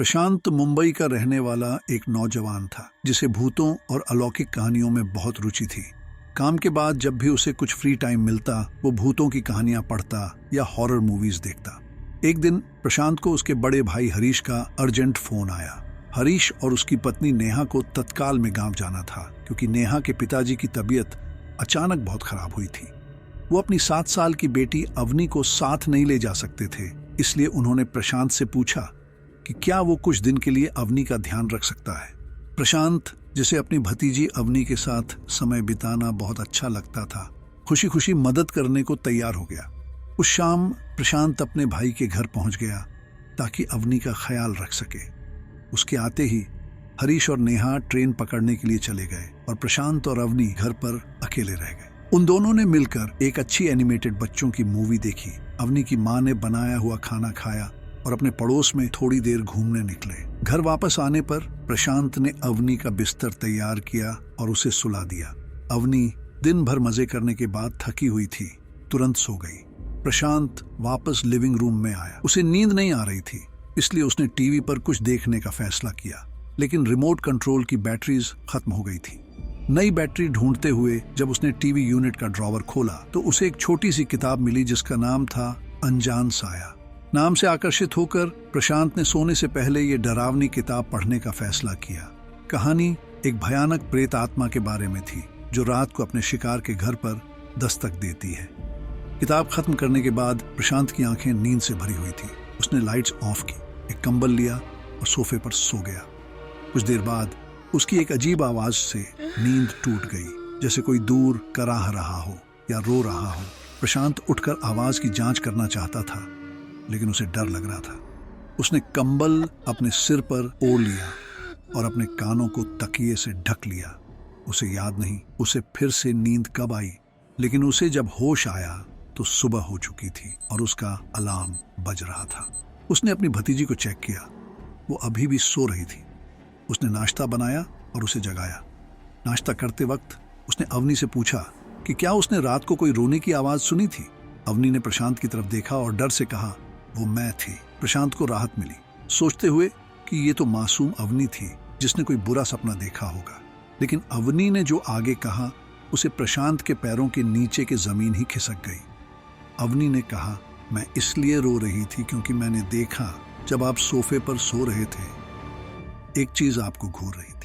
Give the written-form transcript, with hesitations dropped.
प्रशांत मुंबई का रहने वाला एक नौजवान था जिसे भूतों और अलौकिक कहानियों में बहुत रुचि थी। काम के बाद जब भी उसे कुछ फ्री टाइम मिलता वो भूतों की कहानियां पढ़ता या हॉरर मूवीज देखता। एक दिन प्रशांत को उसके बड़े भाई हरीश का अर्जेंट फोन आया। हरीश और उसकी पत्नी नेहा को तत्काल में गांव जाना था क्योंकि नेहा के पिताजी की तबीयत अचानक बहुत खराब हुई थी। वो अपनी 7 साल की बेटी अवनी को साथ नहीं ले जा सकते थे, इसलिए उन्होंने प्रशांत से पूछा कि क्या वो कुछ दिन के लिए अवनी का ध्यान रख सकता है। प्रशांत, जिसे अपनी भतीजी अवनी के साथ समय बिताना बहुत अच्छा लगता था, खुशी खुशी मदद करने को तैयार हो गया। उस शाम प्रशांत अपने भाई के घर पहुंच गया ताकि अवनी का ख्याल रख सके। उसके आते ही हरीश और नेहा ट्रेन पकड़ने के लिए चले गए और प्रशांत और अवनी घर पर अकेले रह गए। उन दोनों ने मिलकर एक अच्छी एनिमेटेड बच्चों की मूवी देखी। अवनी की माँ ने बनाया हुआ खाना खाया और अपने पड़ोस में थोड़ी देर घूमने निकले। घर वापस आने पर प्रशांत ने अवनी का बिस्तर तैयार किया और उसे सुला दिया। अवनी दिन भर मजे करने के बाद थकी हुई थी, तुरंत सो गई। प्रशांत वापस लिविंग रूम में आया। उसे नींद नहीं आ रही थी, इसलिए उसने टीवी पर कुछ देखने का फैसला किया, लेकिन रिमोट कंट्रोल की बैटरीज खत्म हो गई थी। नई बैटरी ढूंढते हुए जब उसने टीवी यूनिट का ड्रॉवर खोला तो उसे एक छोटी सी किताब मिली जिसका नाम था अनजान साया। नाम से आकर्षित होकर प्रशांत ने सोने से पहले ये डरावनी किताब पढ़ने का फैसला किया। कहानी एक भयानक प्रेत आत्मा के बारे में थी जो रात को अपने शिकार के घर पर दस्तक देती है। किताब खत्म करने के बाद प्रशांत की आंखें नींद से भरी हुई थी। उसने लाइट्स ऑफ की, एक कंबल लिया और सोफे पर सो गया। कुछ देर बाद उसकी एक अजीब आवाज से नींद टूट गई, जैसे कोई दूर कराह रहा हो या रो रहा हो। प्रशांत उठकर आवाज की जांच करना चाहता था, लेकिन उसे डर लग रहा था। उसने कंबल अपने सिर पर ओढ़ लिया और अपने कानों को तकिए से ढक लिया। उसे याद नहीं उसे फिर से नींद कब आई, लेकिन उसे जब होश आया तो सुबह हो चुकी थी और उसका अलार्म बज रहा था। उसने अपनी भतीजी को चेक किया, वो अभी भी सो रही थी। उसने नाश्ता बनाया और उसे जगाया। नाश्ता करते वक्त उसने अवनी से पूछा कि क्या उसने रात को कोई रोने की आवाज सुनी थी। अवनी ने प्रशांत की तरफ देखा और डर से कहा, वो मैं थी। प्रशांत को राहत मिली, सोचते हुए कि ये तो मासूम अवनी थी जिसने कोई बुरा सपना देखा होगा। लेकिन अवनी ने जो आगे कहा उसे प्रशांत के पैरों के नीचे के जमीन ही खिसक गई। अवनी ने कहा, मैं इसलिए रो रही थी क्योंकि मैंने देखा जब आप सोफे पर सो रहे थे, एक चीज आपको घूर रही थी।